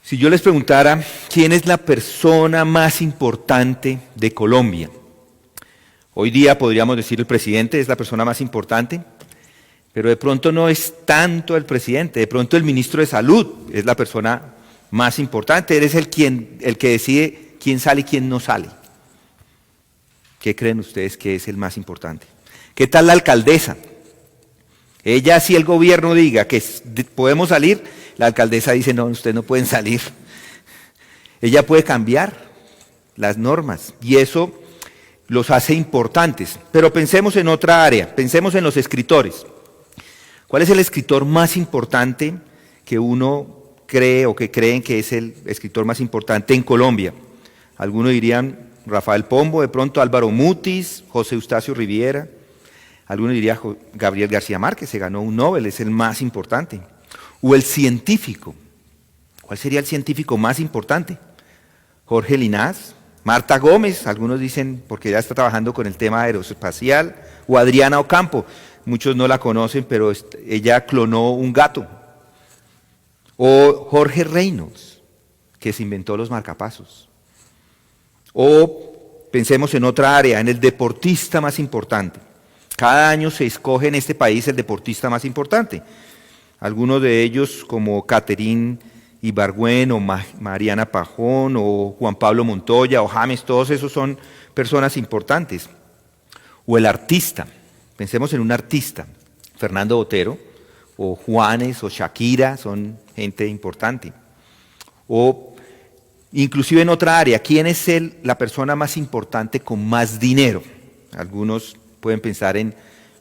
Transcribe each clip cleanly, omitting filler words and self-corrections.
Si yo les preguntara quién es la persona más importante de Colombia, hoy día podríamos decir el presidente es la persona más importante, pero de pronto no es tanto el presidente, de pronto el ministro de Salud es la persona más importante, él es el que decide quién sale y quién no sale. ¿Qué creen ustedes que es el más importante? ¿Qué tal la alcaldesa? Ella, si el gobierno diga que podemos salir, la alcaldesa dice, no, ustedes no pueden salir. Ella puede cambiar las normas y eso los hace importantes. Pero pensemos en otra área, pensemos en los escritores. ¿Cuál es el escritor más importante que uno cree o que creen que es el escritor más importante en Colombia? Algunos dirían Rafael Pombo, de pronto Álvaro Mutis, José Eustacio Riviera. Algunos dirían Gabriel García Márquez, se ganó un Nobel, es el más importante. O el científico. ¿Cuál sería el científico más importante? Jorge Linás, Marta Gómez, algunos dicen porque ya está trabajando con el tema aeroespacial, o Adriana Ocampo, muchos no la conocen, pero ella clonó un gato. O Jorge Reynolds, que se inventó los marcapasos. O pensemos en otra área, en el deportista más importante. Cada año se escoge en este país el deportista más importante. Algunos de ellos como Caterín Ibargüen o Mariana Pajón o Juan Pablo Montoya o James, todos esos son personas importantes. O el artista, pensemos en un artista, Fernando Botero o Juanes o Shakira, son gente importante. O inclusive en otra área, ¿quién es la persona más importante con más dinero? Algunos pueden pensar en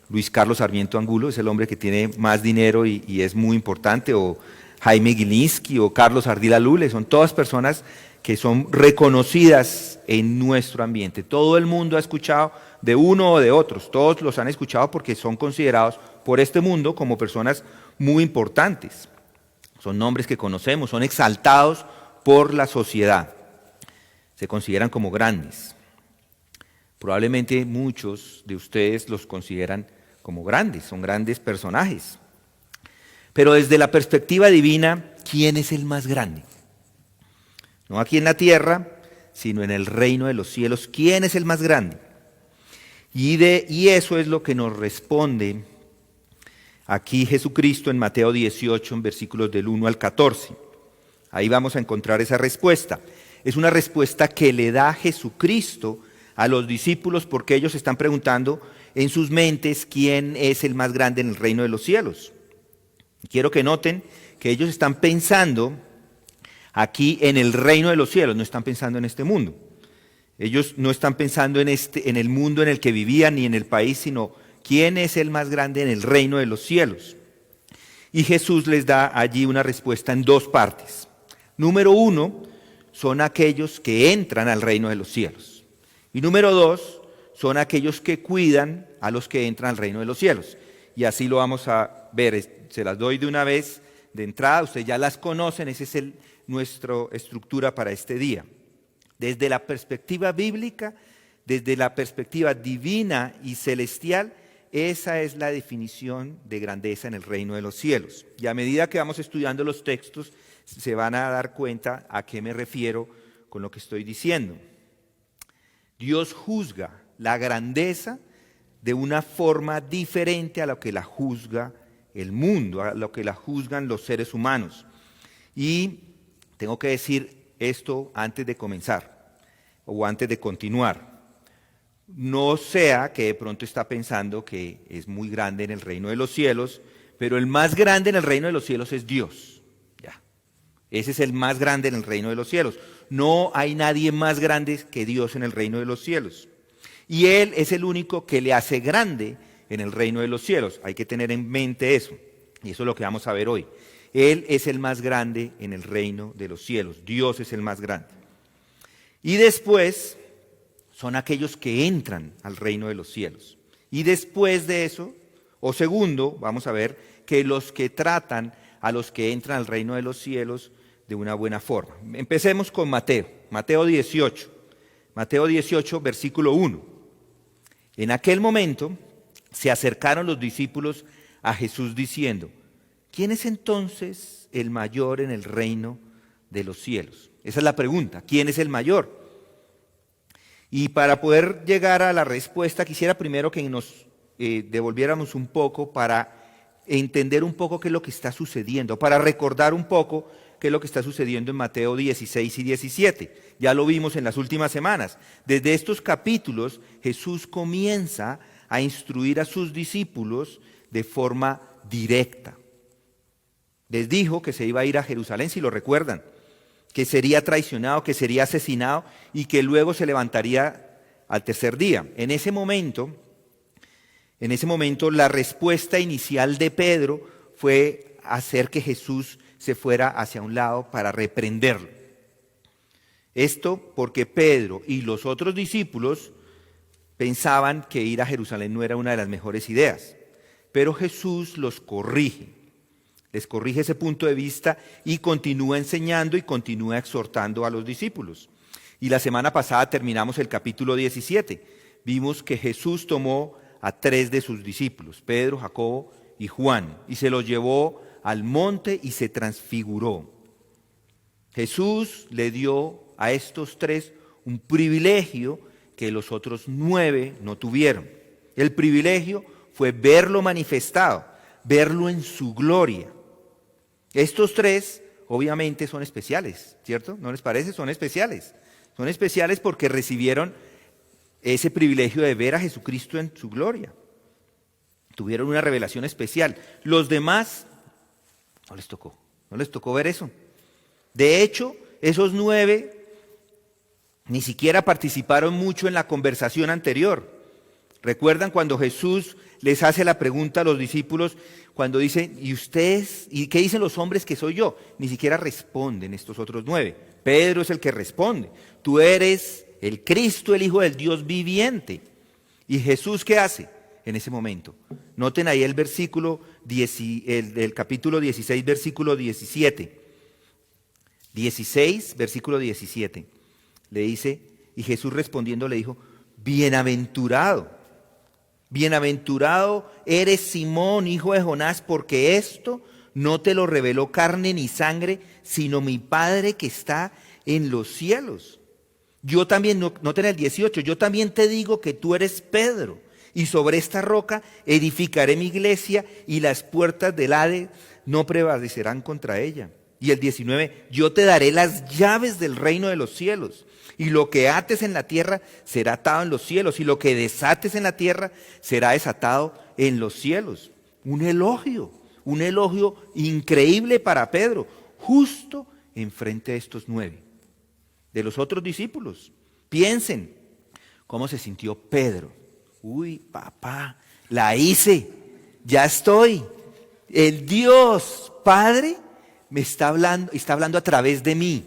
Luis Carlos Sarmiento Angulo, es el hombre que tiene más dinero y es muy importante, o Jaime Gilinski o Carlos Ardila Lule, son todas personas que son reconocidas en nuestro ambiente. Todo el mundo ha escuchado de uno o de otros, todos los han escuchado porque son considerados por este mundo como personas muy importantes. Son nombres que conocemos, son exaltados por la sociedad, se consideran como grandes. Probablemente muchos de ustedes los consideran como grandes, son grandes personajes. Pero desde la perspectiva divina, ¿quién es el más grande? No aquí en la tierra, sino en el reino de los cielos. ¿Quién es el más grande? Y eso es lo que nos responde aquí Jesucristo en Mateo 18, en versículos del 1 al 14. Ahí vamos a encontrar esa respuesta. Es una respuesta que le da Jesucristo a los discípulos porque ellos están preguntando en sus mentes quién es el más grande en el reino de los cielos. Quiero que noten que ellos están pensando aquí en el reino de los cielos, no están pensando en este mundo. Ellos no están pensando en el mundo en el que vivían ni en el país, sino quién es el más grande en el reino de los cielos. Y Jesús les da allí una respuesta en dos partes. Número 1, son aquellos que entran al reino de los cielos. Y número 2, son aquellos que cuidan a los que entran al reino de los cielos. Y así lo vamos a ver, se las doy de una vez de entrada, ustedes ya las conocen, esa es nuestra estructura para este día. Desde la perspectiva bíblica, desde la perspectiva divina y celestial, esa es la definición de grandeza en el reino de los cielos. Y a medida que vamos estudiando los textos, se van a dar cuenta a qué me refiero con lo que estoy diciendo. Dios juzga la grandeza de una forma diferente a lo que la juzga el mundo, a lo que la juzgan los seres humanos. Y tengo que decir esto antes de comenzar o antes de continuar. No sea que de pronto está pensando que es muy grande en el reino de los cielos, pero el más grande en el reino de los cielos es Dios. Ya. Ese es el más grande en el reino de los cielos. No hay nadie más grande que Dios en el reino de los cielos. Y Él es el único que le hace grande en el reino de los cielos. Hay que tener en mente eso. Y eso es lo que vamos a ver hoy. Él es el más grande en el reino de los cielos. Dios es el más grande. Y después son aquellos que entran al reino de los cielos. Y después de eso, o segundo, vamos a ver que los que tratan a los que entran al reino de los cielos de una buena forma. Empecemos con Mateo 18. Mateo 18, versículo 1. En aquel momento se acercaron los discípulos a Jesús diciendo: ¿quién es entonces el mayor en el reino de los cielos? Esa es la pregunta. ¿Quién es el mayor? Y para poder llegar a la respuesta, quisiera primero que nos devolviéramos un poco para entender un poco qué es lo que está sucediendo, para recordar un poco qué es lo que está sucediendo en Mateo 16 y 17. Ya lo vimos en las últimas semanas. Desde estos capítulos, Jesús comienza a instruir a sus discípulos de forma directa. Les dijo que se iba a ir a Jerusalén, si lo recuerdan, que sería traicionado, que sería asesinado y que luego se levantaría al tercer día. En ese momento, la respuesta inicial de Pedro fue hacer que Jesús se fuera hacia un lado para reprenderlo. Esto porque Pedro y los otros discípulos pensaban que ir a Jerusalén no era una de las mejores ideas, pero Jesús los corrige, les corrige ese punto de vista y continúa enseñando y continúa exhortando a los discípulos. Y la semana pasada terminamos el capítulo 17, vimos que Jesús tomó a 3 de sus discípulos, Pedro, Jacobo y Juan, y se los llevó al monte y se transfiguró. Jesús le dio a estos 3 un privilegio que los otros 9 no tuvieron. El privilegio fue verlo manifestado, verlo en su gloria. Estos 3 obviamente son especiales, ¿cierto? ¿No les parece? Son especiales. Son especiales porque recibieron ese privilegio de ver a Jesucristo en su gloria. Tuvieron una revelación especial. Los demás no les tocó ver eso. De hecho, esos 9 ni siquiera participaron mucho en la conversación anterior. ¿Recuerdan cuando Jesús les hace la pregunta a los discípulos, cuando dicen, ¿y ustedes? ¿Y qué dicen los hombres que soy yo? Ni siquiera responden estos otros 9. Pedro es el que responde. Tú eres el Cristo, el Hijo del Dios viviente. ¿Y Jesús qué hace en ese momento? Noten ahí el versículo, el capítulo 16, versículo 17. 16, versículo 17. Le dice, y Jesús respondiendo le dijo, bienaventurado eres Simón, hijo de Jonás, porque esto no te lo reveló carne ni sangre, sino mi Padre que está en los cielos. Yo también, noten el 18, yo también te digo que tú eres Pedro, y sobre esta roca edificaré mi iglesia, y las puertas del Hades no prevalecerán contra ella. Y el 19, yo te daré las llaves del reino de los cielos, y lo que ates en la tierra será atado en los cielos, y lo que desates en la tierra será desatado en los cielos. Un elogio increíble para Pedro, justo enfrente de estos 9, de los otros discípulos. Piensen cómo se sintió Pedro. Uy, papá, la hice, ya estoy. El Dios Padre me está hablando a través de mí.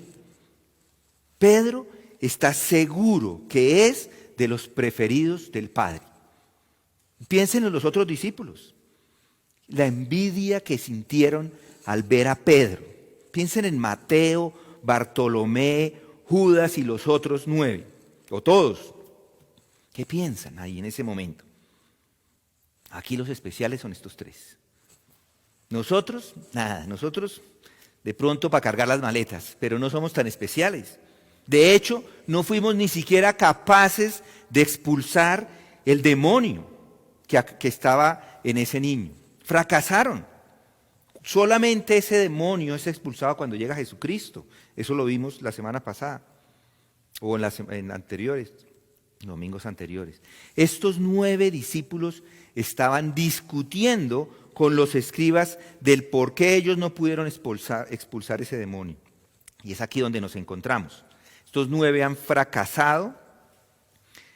Pedro está seguro que es de los preferidos del Padre. Piensen en los otros discípulos, la envidia que sintieron al ver a Pedro. Piensen en Mateo, Bartolomé, Judas y los otros 9, o todos. ¿Qué piensan ahí en ese momento? Aquí los especiales son estos 3. Nosotros, nada, nosotros de pronto para cargar las maletas, pero no somos tan especiales. De hecho, no fuimos ni siquiera capaces de expulsar el demonio que estaba en ese niño. Fracasaron. Solamente ese demonio es expulsado cuando llega Jesucristo. Eso lo vimos la semana pasada, o en anteriores, domingos anteriores. Estos 9 discípulos estaban discutiendo con los escribas del por qué ellos no pudieron expulsar ese demonio. Y es aquí donde nos encontramos. Estos 9 han fracasado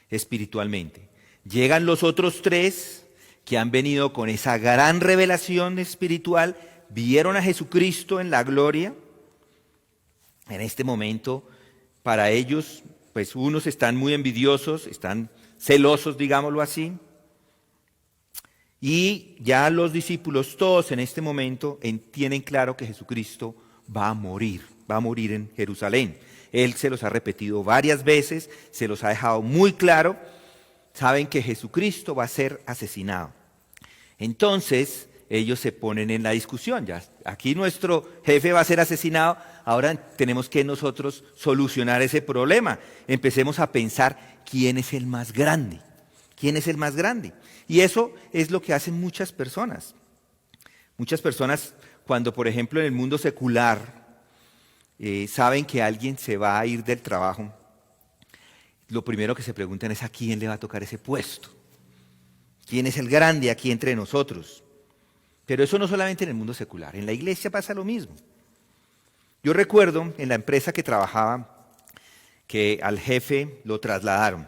espiritualmente. Llegan los otros 3 que han venido con esa gran revelación espiritual, vieron a Jesucristo en la gloria. En este momento, para ellos, pues unos están muy envidiosos, están celosos, digámoslo así. Y ya los discípulos todos en este momento tienen claro que Jesucristo va a morir en Jerusalén. Él se los ha repetido varias veces, se los ha dejado muy claro. Saben que Jesucristo va a ser asesinado. Entonces, ellos se ponen en la discusión. Ya, aquí nuestro jefe va a ser asesinado, ahora tenemos que nosotros solucionar ese problema. Empecemos a pensar quién es el más grande. ¿Quién es el más grande? Y eso es lo que hacen muchas personas. Muchas personas, cuando por ejemplo en el mundo secular saben que alguien se va a ir del trabajo, lo primero que se preguntan es a quién le va a tocar ese puesto. ¿Quién es el grande aquí entre nosotros? Pero eso no solamente en el mundo secular, en la iglesia pasa lo mismo. Yo recuerdo en la empresa que trabajaba que al jefe lo trasladaron.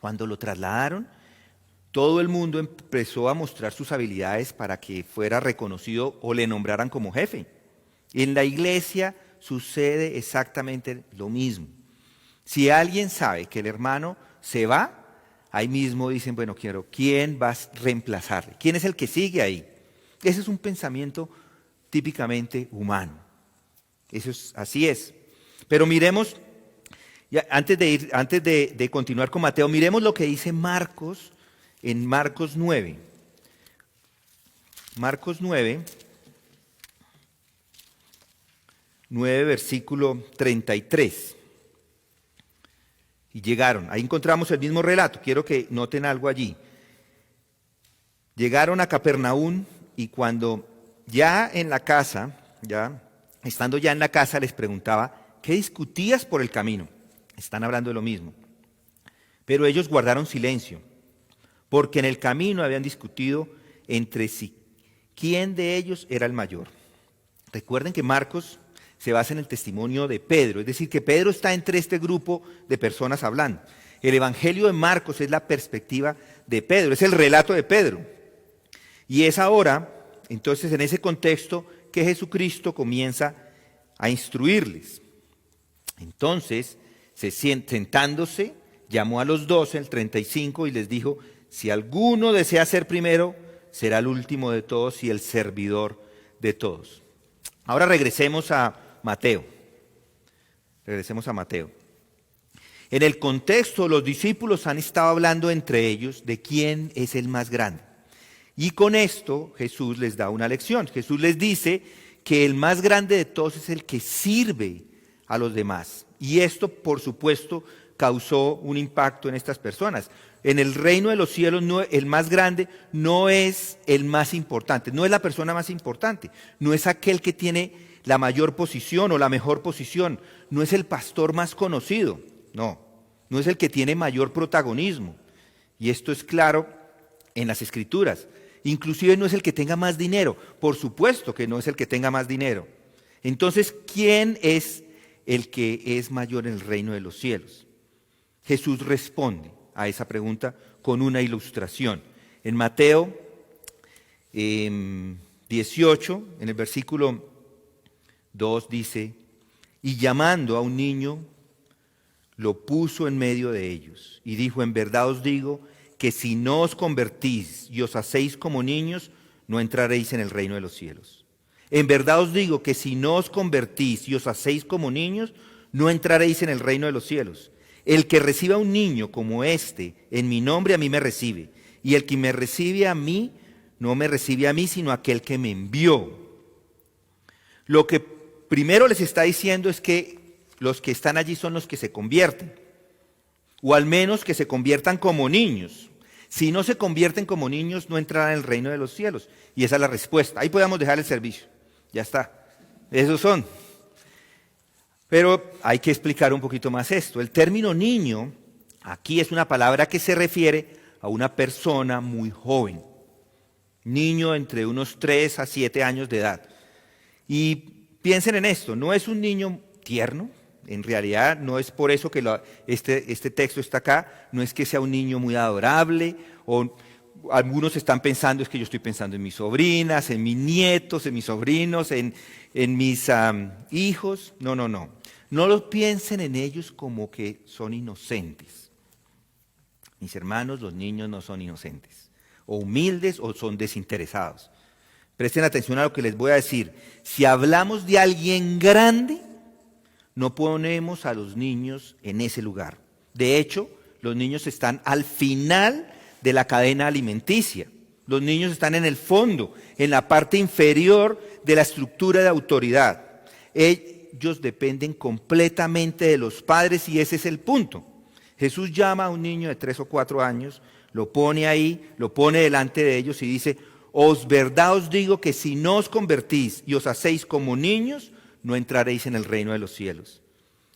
Cuando lo trasladaron, todo el mundo empezó a mostrar sus habilidades para que fuera reconocido o le nombraran como jefe. En la iglesia sucede exactamente lo mismo. Si alguien sabe que el hermano se va, ahí mismo dicen, bueno, ¿quién va a reemplazarle? ¿Quién es el que sigue ahí? Ese es un pensamiento típicamente humano. Así es. Pero miremos, antes de continuar con Mateo, miremos lo que dice Marcos en Marcos 9. Marcos 9, versículo 33. Y llegaron, ahí encontramos el mismo relato, quiero que noten algo allí. Llegaron a Capernaum y cuando ya en la casa, estando ya en la casa, les preguntaba, ¿qué discutías por el camino? Están hablando de lo mismo. Pero ellos guardaron silencio, porque en el camino habían discutido entre sí quién de ellos era el mayor. Recuerden que Marcos se basa en el testimonio de Pedro, es decir, que Pedro está entre este grupo de personas hablando. El Evangelio de Marcos es la perspectiva de Pedro, es el relato de Pedro. Y es ahora, entonces, en ese contexto que Jesucristo comienza a instruirles. Entonces, sentándose, llamó a los 12, el 35, y les dijo, si alguno desea ser primero, será el último de todos y el servidor de todos. Ahora regresemos a Mateo. Regresemos a Mateo. En el contexto, los discípulos han estado hablando entre ellos de quién es el más grande. Y con esto Jesús les da una lección. Jesús les dice que el más grande de todos es el que sirve a los demás. Y esto, por supuesto, causó un impacto en estas personas. En el reino de los cielos, el más grande no es el más importante, no es la persona más importante, no es aquel que tiene la mayor posición o la mejor posición, no es el pastor más conocido, no es el que tiene mayor protagonismo. Y esto es claro en las Escrituras. Inclusive no es el que tenga más dinero, por supuesto que no es el que tenga más dinero. Entonces, ¿quién es el que es mayor en el reino de los cielos? Jesús responde a esa pregunta con una ilustración. En Mateo 18, en el versículo 2 dice, y llamando a un niño, lo puso en medio de ellos y dijo, en verdad os digo que si no os convertís y os hacéis como niños, no entraréis en el reino de los cielos. En verdad os digo que si no os convertís y os hacéis como niños, no entraréis en el reino de los cielos. El que reciba a un niño como este, en mi nombre a mí me recibe. Y el que me recibe a mí, no me recibe a mí, sino a aquel que me envió. Lo que primero les está diciendo es que los que están allí son los que se convierten. O al menos que se conviertan como niños. Si no se convierten como niños, no entrarán en el reino de los cielos. Y esa es la respuesta. Ahí podemos dejar el servicio. Ya está. Esos son. Pero hay que explicar un poquito más esto. El término niño, aquí es una palabra que se refiere a una persona muy joven. Niño entre unos 3 a 7 años de edad. Y piensen en esto, no es un niño tierno. En realidad no es por eso que este texto está acá, no es que sea un niño muy adorable, o algunos están pensando, es que yo estoy pensando en mis sobrinas, en mis nietos, en mis sobrinos, en mis hijos. No. No lo piensen en ellos como que son inocentes. Mis hermanos, los niños no son inocentes, o humildes o son desinteresados. Presten atención a lo que les voy a decir. Si hablamos de alguien grande, no ponemos a los niños en ese lugar. De hecho, los niños están al final de la cadena alimenticia. Los niños están en el fondo, en la parte inferior de la estructura de autoridad. ellos dependen completamente de los padres y ese es el punto. Jesús llama a un niño de 3 o 4 años, lo pone ahí, lo pone delante de ellos y dice, verdad os digo que si no os convertís y os hacéis como niños, no entraréis en el reino de los cielos.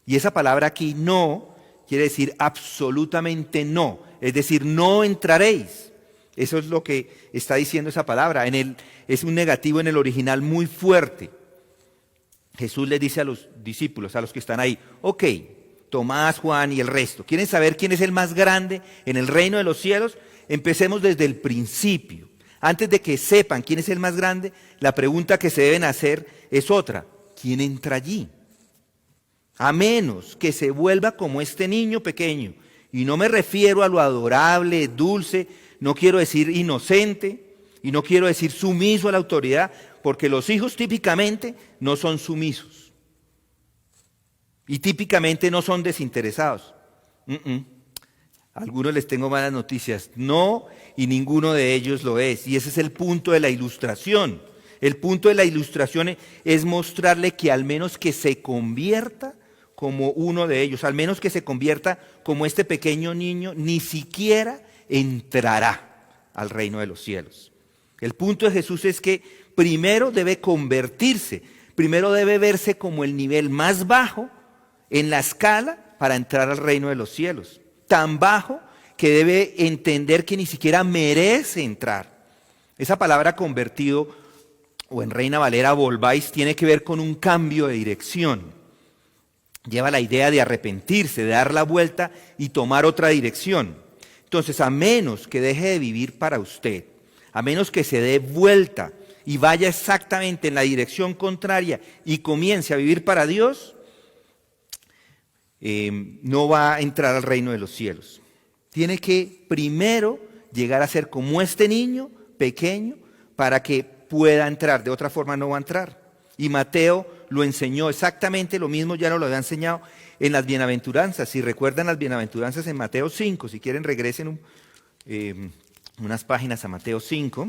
Y esa palabra aquí, no, quiere decir absolutamente no, es decir, no entraréis. Eso es lo que está diciendo esa palabra. Es un negativo en el original muy fuerte. Jesús les dice a los discípulos, a los que están ahí, ok, Tomás, Juan y el resto, ¿quieren saber quién es el más grande en el reino de los cielos? Empecemos desde el principio. Antes de que sepan quién es el más grande, la pregunta que se deben hacer es otra, ¿quién entra allí? A menos que se vuelva como este niño pequeño, y no me refiero a lo adorable, dulce, no quiero decir inocente, y no quiero decir sumiso a la autoridad, porque los hijos típicamente no son sumisos. Y típicamente no son desinteresados. A algunos les tengo malas noticias. No, y ninguno de ellos lo es. Y ese es el punto de la ilustración. El punto de la ilustración es mostrarle que al menos que se convierta como uno de ellos, al menos que se convierta como este pequeño niño, ni siquiera entrará al reino de los cielos. El punto de Jesús es que primero debe convertirse, primero debe verse como el nivel más bajo en la escala para entrar al reino de los cielos. Tan bajo que debe entender que ni siquiera merece entrar. Esa palabra convertido, o en Reina Valera volváis, tiene que ver con un cambio de dirección. Lleva la idea de arrepentirse, de dar la vuelta y tomar otra dirección. Entonces, a menos que deje de vivir para usted, a menos que se dé vuelta y vaya exactamente en la dirección contraria y comience a vivir para Dios, no va a entrar al reino de los cielos. Tiene que primero llegar a ser como este niño pequeño para que pueda entrar, de otra forma no va a entrar. Y Mateo lo enseñó exactamente lo mismo, ya nos lo había enseñado en las bienaventuranzas. Si recuerdan las bienaventuranzas en Mateo 5, si quieren regresen unas páginas a Mateo 5,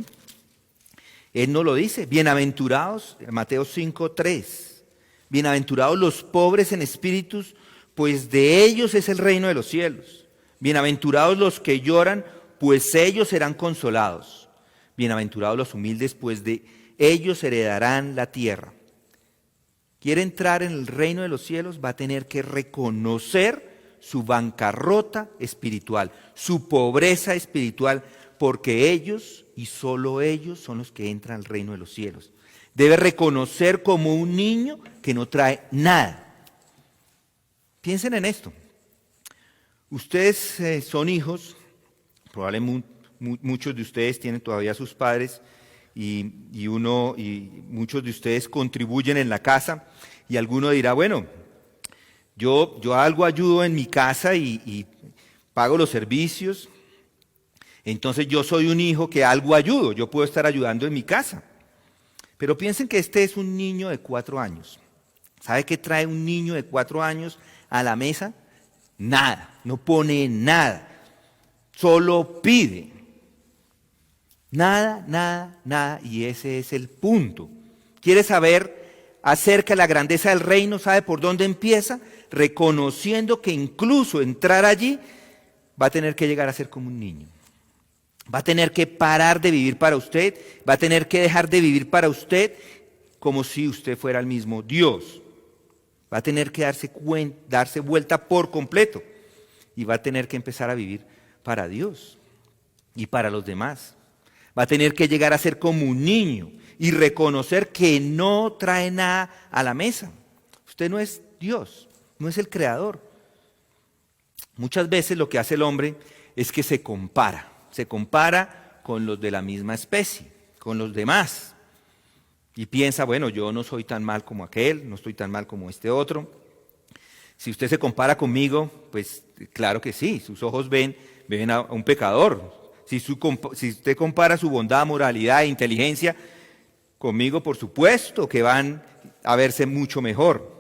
él nos lo dice, bienaventurados, Mateo 5:3, bienaventurados los pobres en espíritus, pues de ellos es el reino de los cielos. Bienaventurados los que lloran, pues ellos serán consolados. Bienaventurados los humildes, pues de ellos heredarán la tierra. ¿Quiere entrar en el reino de los cielos? Va a tener que reconocer su bancarrota espiritual, su pobreza espiritual, porque ellos y solo ellos son los que entran al reino de los cielos. Debe reconocer como un niño que no trae nada. Piensen en esto. Ustedes son hijos, probablemente muchos de ustedes tienen todavía a sus padres y muchos de ustedes contribuyen en la casa y alguno dirá, bueno, yo algo ayudo en mi casa y pago los servicios, entonces yo soy un hijo que algo ayudo, yo puedo estar ayudando en mi casa. Pero piensen que este es un niño de 4 años. ¿Sabe qué trae un niño de 4 años a la mesa? Nada, no pone nada, solo pide. Nada, nada, nada, y ese es el punto. ¿Quiere saber acerca de la grandeza del reino? ¿Sabe por dónde empieza? Reconociendo que incluso entrar allí va a tener que llegar a ser como un niño. Va a tener que parar de vivir para usted, va a tener que dejar de vivir para usted como si usted fuera el mismo Dios. Va a tener que darse vuelta por completo y va a tener que empezar a vivir para Dios y para los demás. Va a tener que llegar a ser como un niño y reconocer que no trae nada a la mesa. Usted no es Dios, no es el creador. Muchas veces lo que hace el hombre es que se compara con los de la misma especie, con los demás. Y piensa, bueno, yo no soy tan mal como aquel, no estoy tan mal como este otro. Si usted se compara conmigo, pues claro que sí, sus ojos ven a un pecador. Si usted compara su bondad, moralidad e inteligencia conmigo, por supuesto que van a verse mucho mejor.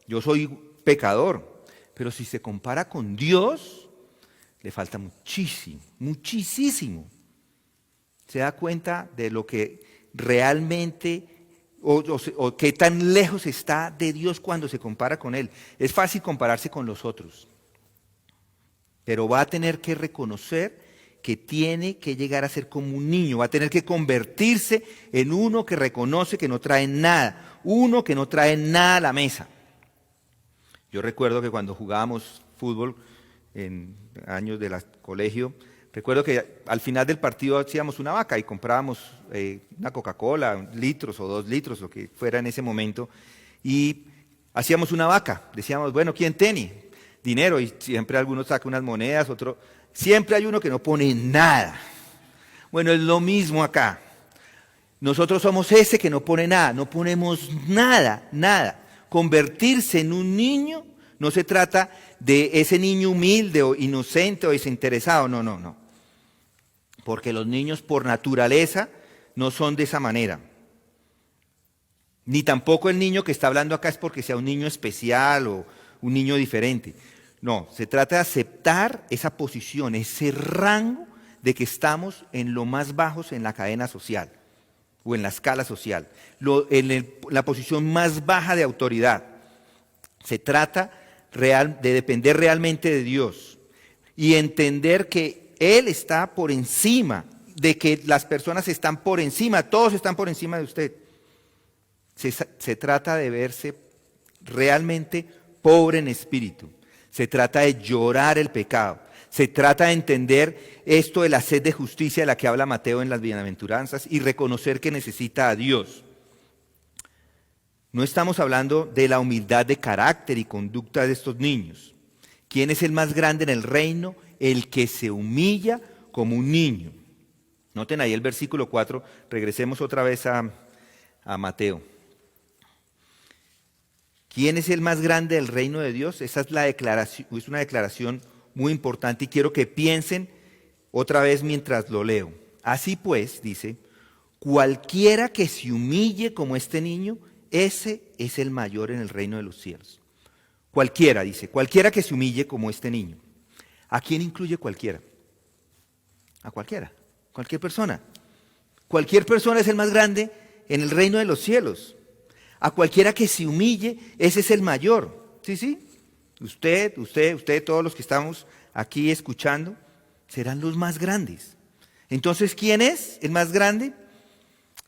Yo soy pecador, pero si se compara con Dios, le falta muchísimo, muchísimo. Se da cuenta de lo que realmente o qué tan lejos está de Dios cuando se compara con Él. Es fácil compararse con los otros, pero va a tener que reconocer que tiene que llegar a ser como un niño, va a tener que convertirse en uno que reconoce que no trae nada, uno que no trae nada a la mesa. Yo recuerdo que cuando jugábamos fútbol en años del colegio, recuerdo que al final del partido hacíamos una vaca y comprábamos una Coca-Cola, litros o 2 litros, lo que fuera en ese momento, y hacíamos una vaca. Decíamos, bueno, ¿quién tiene dinero? Y siempre algunos sacan unas monedas, otro... Siempre hay uno que no pone nada. Bueno, es lo mismo acá. Nosotros somos ese que no pone nada, no ponemos nada, nada. Convertirse en un niño no se trata de ese niño humilde o inocente o desinteresado, no, no, no. Porque los niños por naturaleza no son de esa manera. Ni tampoco el niño que está hablando acá es porque sea un niño especial o un niño diferente. No, se trata de aceptar esa posición, ese rango de que estamos en lo más bajos en la cadena social o en la escala social, la posición más baja de autoridad. Se trata de depender realmente de Dios y entender que Él está por encima, de que las personas están por encima, todos están por encima de usted. Se trata de verse realmente pobre en espíritu. Se trata de llorar el pecado. Se trata de entender esto de la sed de justicia de la que habla Mateo en las bienaventuranzas y reconocer que necesita a Dios. No estamos hablando de la humildad de carácter y conducta de estos niños. ¿Quién es el más grande en el reino? El que se humilla como un niño. Noten ahí el versículo 4, regresemos otra vez a Mateo. ¿Quién es el más grande del reino de Dios? Esa es una declaración muy importante y quiero que piensen otra vez mientras lo leo. Así pues, dice, cualquiera que se humille como este niño, ese es el mayor en el reino de los cielos. Cualquiera, dice, cualquiera que se humille como este niño. ¿A quién incluye cualquiera? A cualquiera, cualquier persona. Cualquier persona es el más grande en el reino de los cielos. A cualquiera que se humille, ese es el mayor. Sí, sí. Usted, todos los que estamos aquí escuchando, serán los más grandes. Entonces, ¿quién es el más grande?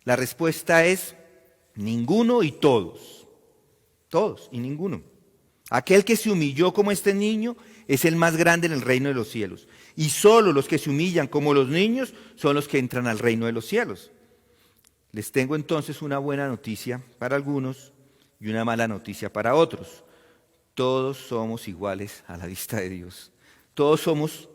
La respuesta es ninguno y todos. Todos y ninguno. Aquel que se humilló como este niño es el más grande en el reino de los cielos. Y solo los que se humillan como los niños son los que entran al reino de los cielos. Les tengo entonces una buena noticia para algunos y una mala noticia para otros. Todos somos iguales a la vista de Dios. Todos somos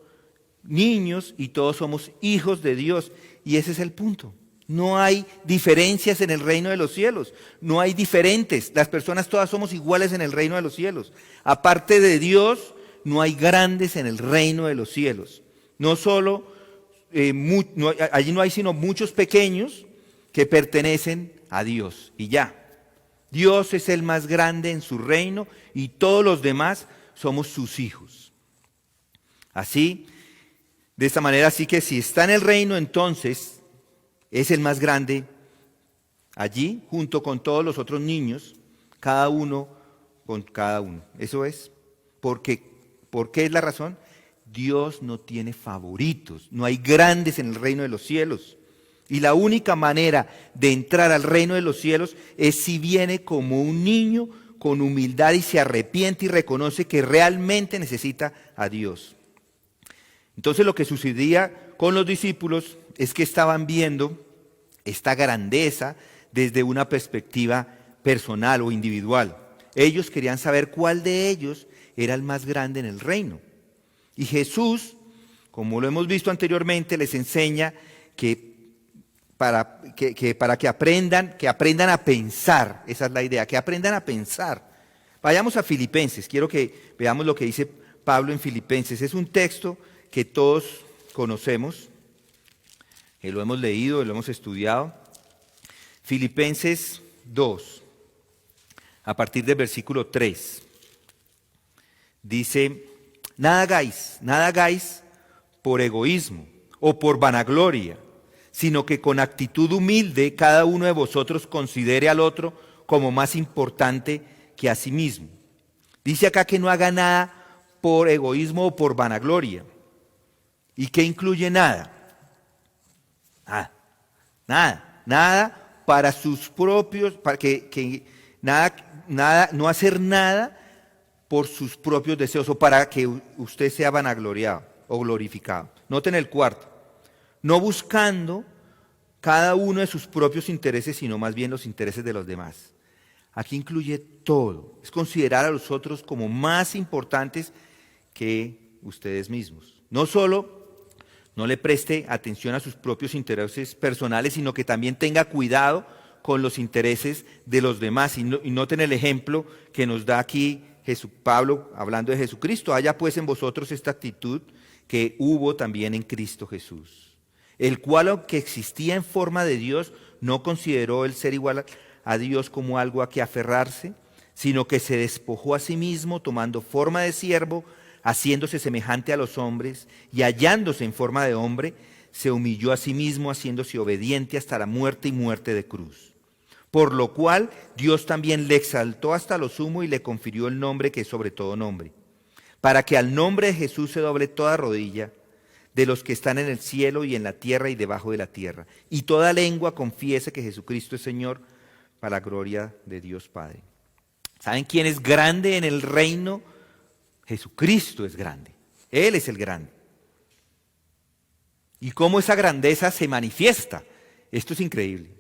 niños y todos somos hijos de Dios. Y ese es el punto. No hay diferencias en el reino de los cielos. No hay diferentes. Las personas todas somos iguales en el reino de los cielos. Aparte de Dios, no hay grandes en el reino de los cielos. No solo, allí no hay sino muchos pequeños que pertenecen a Dios y ya. Dios es el más grande en su reino y todos los demás somos sus hijos. Así, de esta manera, así que si está en el reino, entonces es el más grande allí, junto con todos los otros niños, cada uno con cada uno. Eso es. ¿Por qué es la razón? Dios no tiene favoritos, no hay grandes en el reino de los cielos. Y la única manera de entrar al reino de los cielos es si viene como un niño con humildad y se arrepiente y reconoce que realmente necesita a Dios. Entonces lo que sucedía con los discípulos es que estaban viendo esta grandeza desde una perspectiva personal o individual. Ellos querían saber cuál de ellos era el más grande en el reino. Y Jesús, como lo hemos visto anteriormente, les enseña que para que aprendan a pensar, esa es la idea, que aprendan a pensar. Vayamos a Filipenses, quiero que veamos lo que dice Pablo en Filipenses. Es un texto que todos conocemos, lo hemos leído, lo hemos estudiado. Filipenses 2, a partir del versículo 3, dice, nada hagáis por egoísmo o por vanagloria, sino que con actitud humilde cada uno de vosotros considere al otro como más importante que a sí mismo. Dice acá que no haga nada por egoísmo o por vanagloria. ¿Y qué incluye nada? Nada para sus propios, para no hacer nada por sus propios deseos o para que usted sea vanagloriado o glorificado. Noten el cuarto. No buscando cada uno de sus propios intereses, sino más bien los intereses de los demás. Aquí incluye todo. Es considerar a los otros como más importantes que ustedes mismos. No solo no le preste atención a sus propios intereses personales, sino que también tenga cuidado con los intereses de los demás. Y noten el ejemplo que nos da aquí Pablo hablando de Jesucristo. Haya pues en vosotros esta actitud que hubo también en Cristo Jesús, el cual, aunque existía en forma de Dios, no consideró el ser igual a Dios como algo a que aferrarse, sino que se despojó a sí mismo, tomando forma de siervo, haciéndose semejante a los hombres, y hallándose en forma de hombre, se humilló a sí mismo, haciéndose obediente hasta la muerte y muerte de cruz. Por lo cual Dios también le exaltó hasta lo sumo y le confirió el nombre que es sobre todo nombre, para que al nombre de Jesús se doble toda rodilla, de los que están en el cielo y en la tierra y debajo de la tierra, y toda lengua confiese que Jesucristo es Señor, para la gloria de Dios Padre. ¿Saben quién es grande en el reino? Jesucristo es grande. Él es el grande. ¿Y cómo esa grandeza se manifiesta? Esto es increíble.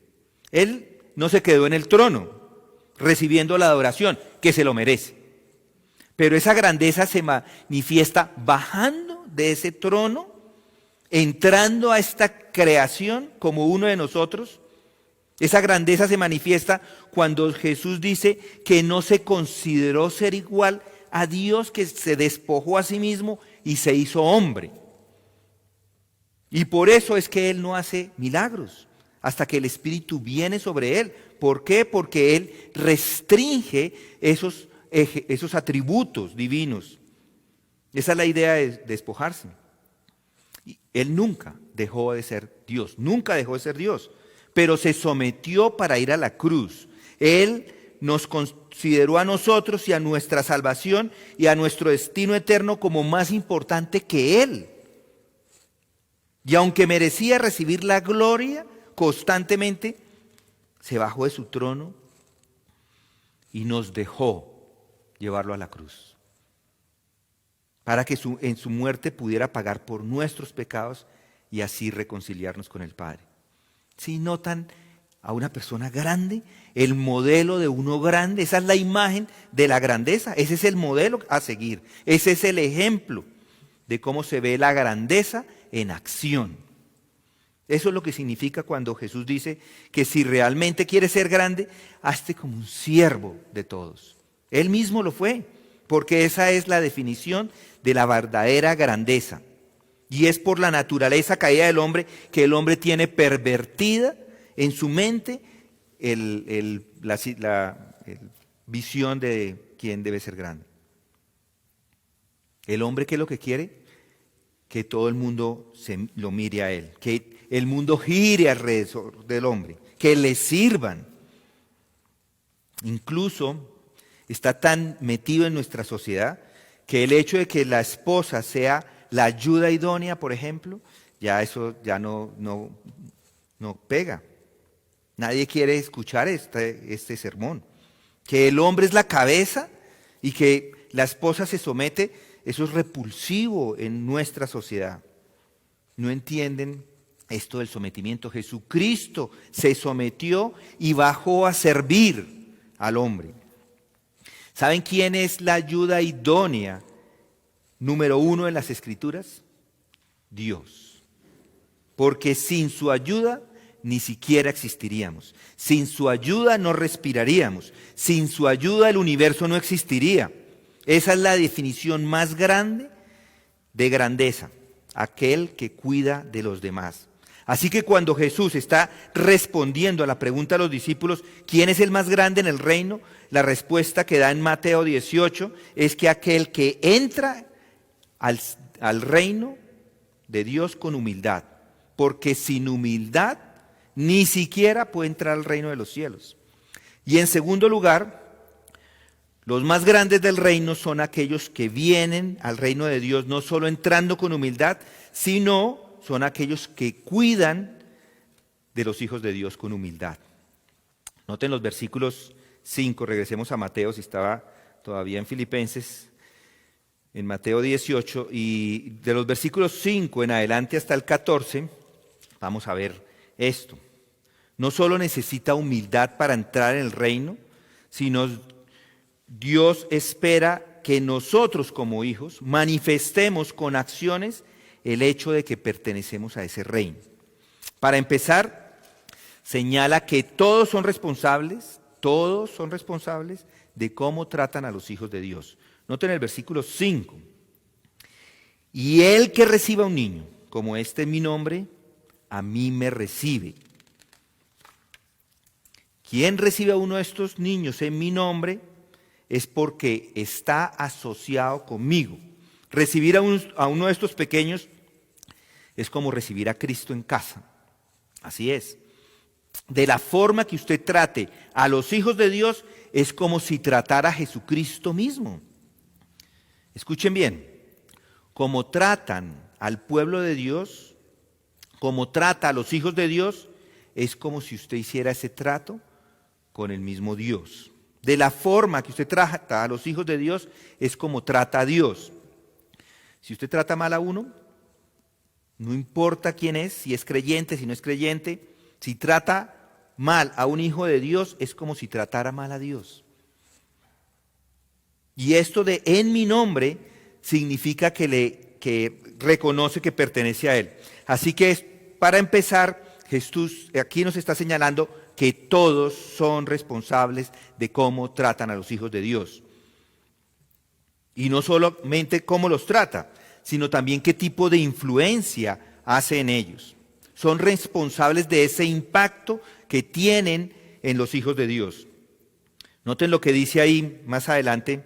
Él no se quedó en el trono recibiendo la adoración, que se lo merece. Pero esa grandeza se manifiesta bajando de ese trono, entrando a esta creación como uno de nosotros. Esa grandeza se manifiesta cuando Jesús dice que no se consideró ser igual a Dios, que se despojó a sí mismo y se hizo hombre. Y por eso es que Él no hace milagros hasta que el Espíritu viene sobre Él. ¿Por qué? Porque Él restringe esos atributos divinos. Esa es la idea de despojarse. Él nunca dejó de ser Dios, nunca dejó de ser Dios, pero se sometió para ir a la cruz. Él nos consideró a nosotros y a nuestra salvación y a nuestro destino eterno como más importante que Él. Y aunque merecía recibir la gloria constantemente, se bajó de su trono y nos dejó llevarlo a la cruz, para que en su muerte pudiera pagar por nuestros pecados y así reconciliarnos con el Padre. Si notan a una persona grande, el modelo de uno grande, esa es la imagen de la grandeza, ese es el modelo a seguir, ese es el ejemplo de cómo se ve la grandeza en acción. Eso es lo que significa cuando Jesús dice que si realmente quieres ser grande, hazte como un siervo de todos. Él mismo lo fue, porque esa es la definición de la verdadera grandeza. Y es por la naturaleza caída del hombre que el hombre tiene pervertida en su mente la visión de quién debe ser grande. El hombre, ¿qué es lo que quiere? Que todo el mundo lo mire a él, que el mundo gire alrededor del hombre, que le sirvan. Incluso está tan metido en nuestra sociedad que el hecho de que la esposa sea la ayuda idónea, por ejemplo, ya eso ya no pega. Nadie quiere escuchar este sermón. Que el hombre es la cabeza y que la esposa se somete, eso es repulsivo en nuestra sociedad. No entienden esto del sometimiento. Jesucristo se sometió y bajó a servir al hombre. ¿Saben quién es la ayuda idónea número 1 en las Escrituras? Dios. Porque sin su ayuda ni siquiera existiríamos. Sin su ayuda no respiraríamos. Sin su ayuda el universo no existiría. Esa es la definición más grande de grandeza, aquel que cuida de los demás. Así que cuando Jesús está respondiendo a la pregunta a los discípulos, ¿quién es el más grande en el reino? La respuesta que da en Mateo 18 es que aquel que entra al reino de Dios con humildad, porque sin humildad ni siquiera puede entrar al reino de los cielos. Y en segundo lugar, los más grandes del reino son aquellos que vienen al reino de Dios no solo entrando con humildad, sino son aquellos que cuidan de los hijos de Dios con humildad. Noten los versículos 5, regresemos a Mateo, si estaba todavía en Filipenses, en Mateo 18, y de los versículos 5 en adelante hasta el 14, vamos a ver esto. No solo necesita humildad para entrar en el reino, sino Dios espera que nosotros como hijos manifestemos con acciones el hecho de que pertenecemos a ese reino. Para empezar, señala que todos son responsables de cómo tratan a los hijos de Dios. Noten el versículo 5. Y el que reciba un niño, como este en mi nombre, a mí me recibe. Quien recibe a uno de estos niños en mi nombre es porque está asociado conmigo. Recibir a uno de estos pequeños es como recibir a Cristo en casa. Así es. De la forma que usted trate a los hijos de Dios es como si tratara a Jesucristo mismo. Escuchen bien, como tratan al pueblo de Dios, como trata a los hijos de Dios, es como si usted hiciera ese trato con el mismo Dios. De la forma que usted trata a los hijos de Dios es como trata a Dios. Si usted trata mal a uno, no importa quién es, si es creyente, si no es creyente, si trata mal a un hijo de Dios es como si tratara mal a Dios. Y esto de en mi nombre significa que reconoce que pertenece a Él. Así que para empezar, Jesús aquí nos está señalando que todos son responsables de cómo tratan a los hijos de Dios. Y no solamente cómo los trata, sino también qué tipo de influencia hace en ellos. Son responsables de ese impacto que tienen en los hijos de Dios. Noten lo que dice ahí más adelante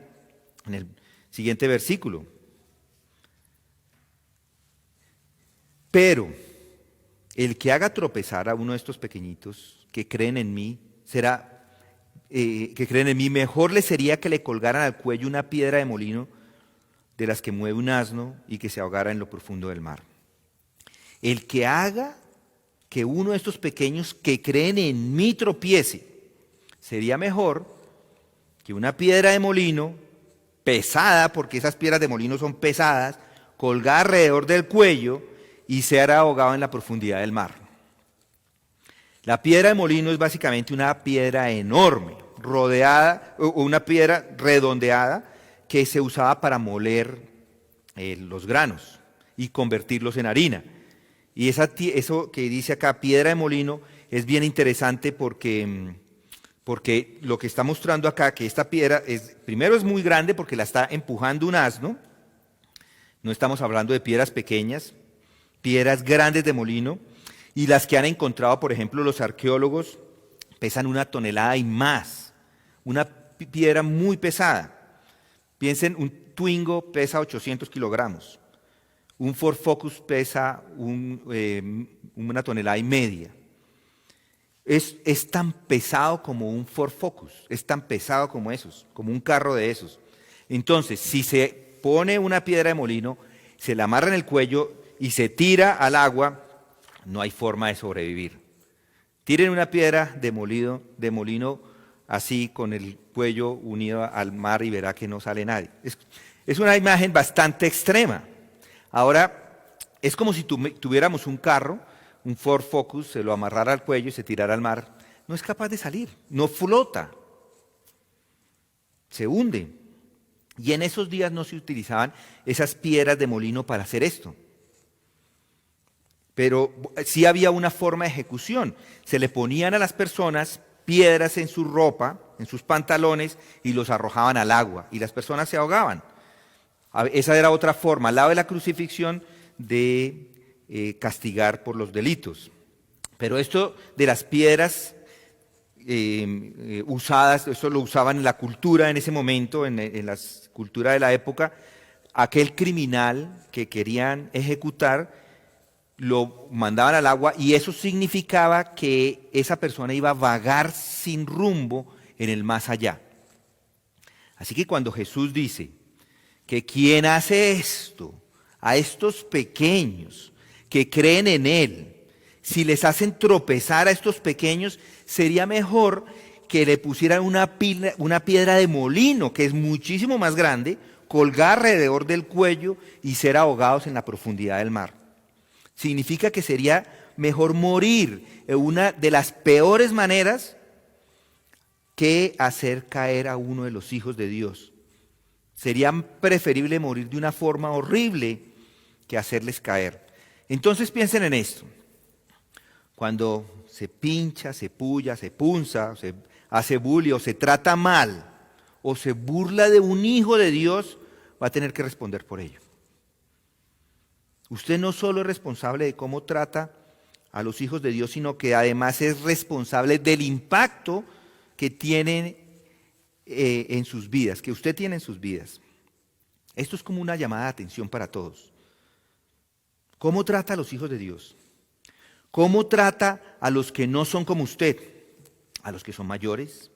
en el siguiente versículo. Pero el que haga tropezar a uno de estos pequeñitos que creen en mí, mejor le sería que le colgaran al cuello una piedra de molino de las que mueve un asno y que se ahogara en lo profundo del mar. El que haga que uno de estos pequeños que creen en mí tropiece, sería mejor que una piedra de molino pesada, porque esas piedras de molino son pesadas, colgada alrededor del cuello y ser ahogado en la profundidad del mar. La piedra de molino es básicamente una piedra enorme, rodeada, o una piedra redondeada que se usaba para moler los granos y convertirlos en harina. Y eso que dice acá, piedra de molino, es bien interesante porque lo que está mostrando acá, que esta piedra primero es muy grande porque la está empujando un asno. No estamos hablando de piedras pequeñas, piedras grandes de molino. Y las que han encontrado, por ejemplo, los arqueólogos, pesan 1 tonelada y más. Una piedra muy pesada. Piensen, un Twingo pesa 800 kilogramos. Un Ford Focus pesa 1,5 toneladas. Es tan pesado como un Ford Focus, es tan pesado como esos, como un carro de esos. Entonces, si se pone una piedra de molino, se la amarra en el cuello y se tira al agua, no hay forma de sobrevivir. Tiren una piedra de molino así con el cuello unido al mar y verá que no sale nadie. Es una imagen bastante extrema. Ahora, es como si tuviéramos un carro, un Ford Focus, se lo amarrara al cuello y se tirara al mar. No es capaz de salir, no flota, se hunde. Y en esos días no se utilizaban esas piedras de molino para hacer esto. Pero sí había una forma de ejecución. Se le ponían a las personas piedras en su ropa, en sus pantalones, y los arrojaban al agua. Y las personas se ahogaban. Esa era otra forma, al lado de la crucifixión, de castigar por los delitos. Pero esto de las piedras usadas, esto lo usaban en la cultura en ese momento, en la cultura de la época. Aquel criminal que querían ejecutar lo mandaban al agua y eso significaba que esa persona iba a vagar sin rumbo en el más allá. Así que cuando Jesús dice que quien hace esto a estos pequeños que creen en Él, si les hacen tropezar a estos pequeños, sería mejor que le pusieran una piedra de molino, que es muchísimo más grande, colgar alrededor del cuello y ser ahogados en la profundidad del mar. Significa que sería mejor morir en una de las peores maneras que hacer caer a uno de los hijos de Dios. Sería preferible morir de una forma horrible que hacerles caer. Entonces piensen en esto. Cuando se pincha, se puya, se punza, se hace bullying o se trata mal o se burla de un hijo de Dios, va a tener que responder por ello. Usted no solo es responsable de cómo trata a los hijos de Dios, sino que además es responsable del impacto que tienen en sus vidas, que usted tiene en sus vidas. Esto es como una llamada de atención para todos. ¿Cómo trata a los hijos de Dios? ¿Cómo trata a los que no son como usted? A los que son mayores.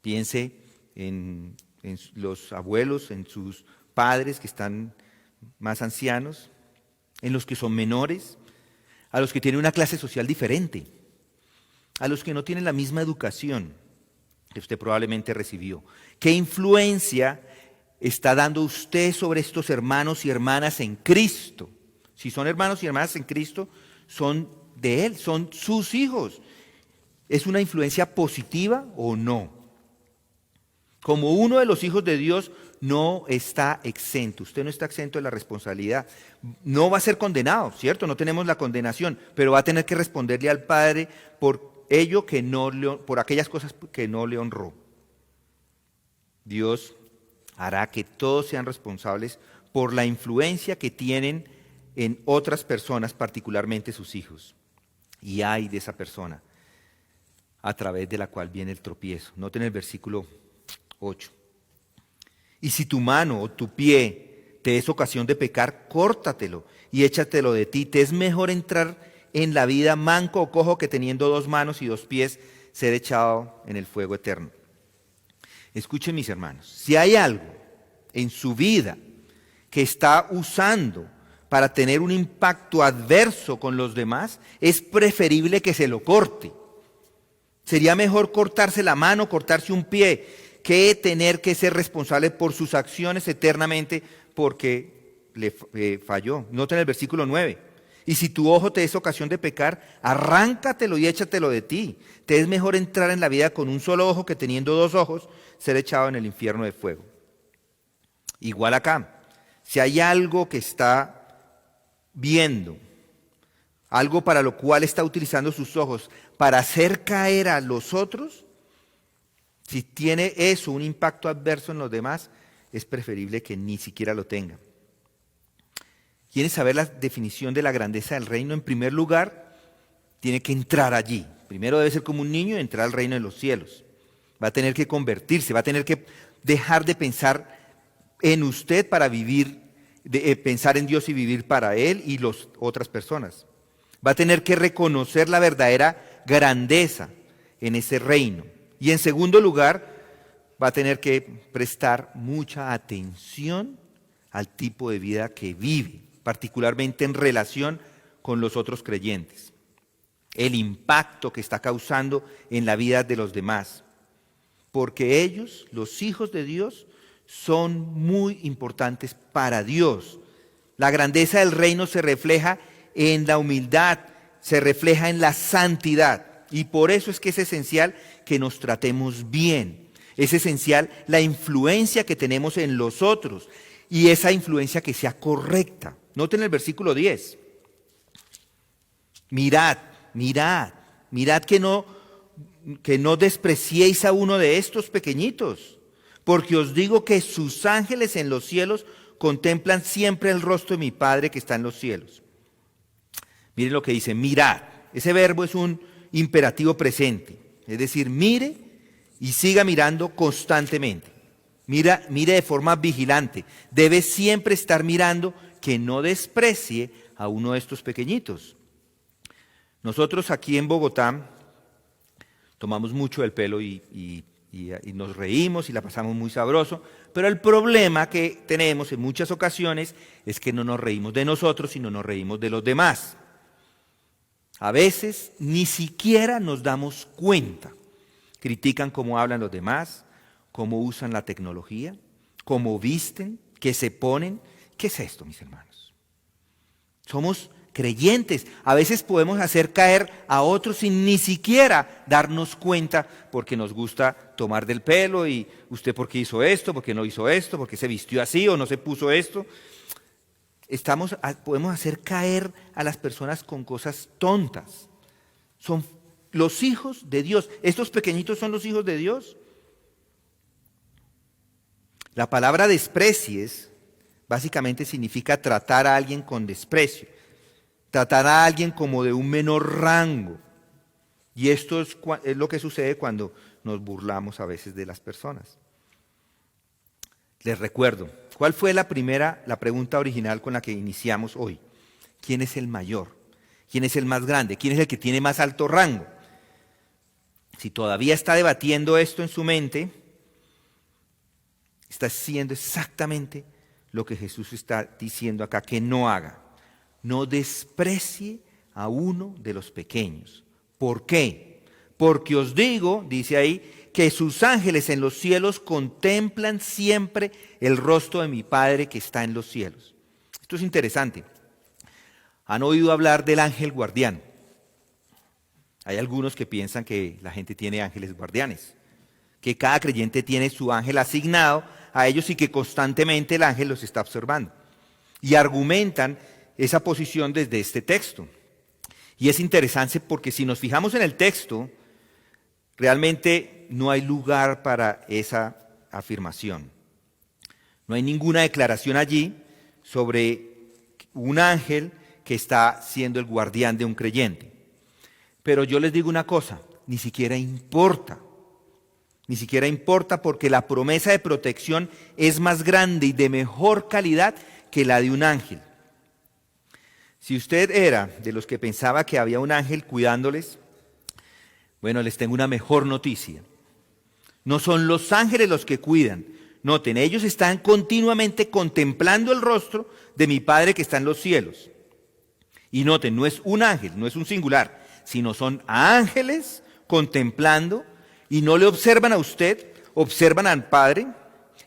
Piense en los abuelos, en sus padres que están más ancianos, en los que son menores, a los que tienen una clase social diferente, a los que no tienen la misma educación que usted probablemente recibió. ¿Qué influencia está dando usted sobre estos hermanos y hermanas en Cristo? Si son hermanos y hermanas en Cristo, son de Él, son sus hijos. ¿Es una influencia positiva o no? Como uno de los hijos de Dios, no está exento. Usted no está exento de la responsabilidad. No va a ser condenado, ¿cierto? No tenemos la condenación, pero va a tener que responderle al Padre por ello por aquellas cosas que no le honró. Dios hará que todos sean responsables por la influencia que tienen en otras personas, particularmente sus hijos. Y hay de esa persona a través de la cual viene el tropiezo. Noten el versículo 8. Y si tu mano o tu pie te es ocasión de pecar, córtatelo y échatelo de ti. Te es mejor entrar en la vida manco o cojo que teniendo 2 manos y 2 pies ser echado en el fuego eterno. Escuchen, mis hermanos, si hay algo en su vida que está usando para tener un impacto adverso con los demás, es preferible que se lo corte. Sería mejor cortarse la mano, cortarse un pie, que tener que ser responsable por sus acciones eternamente porque le falló. Noten el versículo 9. Y si tu ojo te es ocasión de pecar, arráncatelo y échatelo de ti. Te es mejor entrar en la vida con un solo ojo que teniendo 2 ojos, ser echado en el infierno de fuego. Igual acá, si hay algo que está viendo, algo para lo cual está utilizando sus ojos para hacer caer a los otros, si tiene eso un impacto adverso en los demás, es preferible que ni siquiera lo tenga. ¿Quieren saber la definición de la grandeza del reino? En primer lugar, tiene que entrar allí. Primero debe ser como un niño y entrar al reino de los cielos. Va a tener que convertirse, va a tener que dejar de pensar en usted para vivir, pensar en Dios y vivir para Él y las otras personas. Va a tener que reconocer la verdadera grandeza en ese reino. Y en segundo lugar, va a tener que prestar mucha atención al tipo de vida que vive, particularmente en relación con los otros creyentes. El impacto que está causando en la vida de los demás. Porque ellos, los hijos de Dios, son muy importantes para Dios. La grandeza del reino se refleja en la humildad, se refleja en la santidad. Y por eso es que es esencial que nos tratemos bien. Es esencial la influencia que tenemos en los otros y esa influencia que sea correcta. Noten el versículo 10. Mirad que no despreciéis a uno de estos pequeñitos, porque os digo que sus ángeles en los cielos contemplan siempre el rostro de mi Padre que está en los cielos. Miren lo que dice, mirad. Ese verbo es un imperativo presente, es decir, mire y siga mirando constantemente. Mire de forma vigilante. Debe siempre estar mirando que no desprecie a uno de estos pequeñitos. Nosotros aquí en Bogotá tomamos mucho el pelo y nos reímos y la pasamos muy sabroso, pero el problema que tenemos en muchas ocasiones es que no nos reímos de nosotros, sino nos reímos de los demás. A veces ni siquiera nos damos cuenta. Critican cómo hablan los demás, cómo usan la tecnología, cómo visten, qué se ponen. ¿Qué es esto, mis hermanos? Somos creyentes. A veces podemos hacer caer a otros sin ni siquiera darnos cuenta porque nos gusta tomar del pelo y usted por qué hizo esto, por qué no hizo esto, por qué se vistió así o no se puso esto. Podemos hacer caer a las personas con cosas tontas. Son los hijos de Dios. ¿Estos pequeñitos son los hijos de Dios? La palabra desprecies básicamente significa tratar a alguien con desprecio, tratar a alguien como de un menor rango. Y esto es lo que sucede cuando nos burlamos a veces de las personas. Les recuerdo, ¿cuál fue la pregunta original con la que iniciamos hoy? ¿Quién es el mayor? ¿Quién es el más grande? ¿Quién es el que tiene más alto rango? Si todavía está debatiendo esto en su mente, está haciendo exactamente lo que Jesús está diciendo acá que no haga. No desprecie a uno de los pequeños. ¿Por qué? Porque os digo, dice ahí, que sus ángeles en los cielos contemplan siempre el rostro de mi Padre que está en los cielos. Esto es interesante. ¿Han oído hablar del ángel guardián? Hay algunos que piensan que la gente tiene ángeles guardianes, que cada creyente tiene su ángel asignado a ellos y que constantemente el ángel los está observando. Y argumentan esa posición desde este texto. Y es interesante porque si nos fijamos en el texto, realmente no hay lugar para esa afirmación. No hay ninguna declaración allí sobre un ángel que está siendo el guardián de un creyente. Pero yo les digo una cosa, ni siquiera importa. Ni siquiera importa porque la promesa de protección es más grande y de mejor calidad que la de un ángel. Si usted era de los que pensaba que había un ángel cuidándoles, bueno, les tengo una mejor noticia. No son los ángeles los que cuidan. Noten, ellos están continuamente contemplando el rostro de mi Padre que está en los cielos. Y noten, no es un ángel, no es un singular, sino son ángeles contemplando y no le observan a usted, observan al Padre.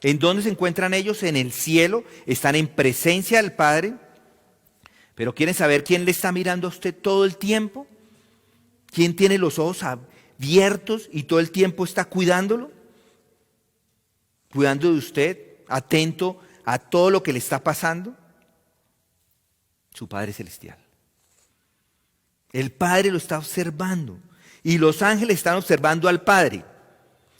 ¿En dónde se encuentran ellos? En el cielo, están en presencia del Padre. Pero ¿quieren saber quién le está mirando a usted todo el tiempo? ¿Quién tiene los ojos abiertos y todo el tiempo está cuidándolo? Cuidando de usted, atento a todo lo que le está pasando. Su Padre Celestial. El Padre lo está observando y los ángeles están observando al Padre.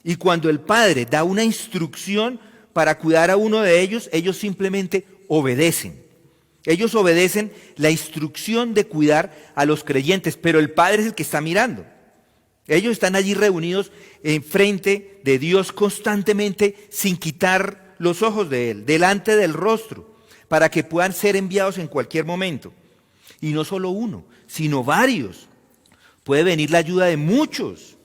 Y cuando el Padre da una instrucción para cuidar a uno de ellos, ellos simplemente obedecen. Ellos obedecen la instrucción de cuidar a los creyentes, pero el Padre es el que está mirando. Ellos están allí reunidos enfrente de Dios constantemente sin quitar los ojos de Él, delante del rostro, para que puedan ser enviados en cualquier momento. Y no solo uno, sino varios. Puede venir la ayuda de muchos.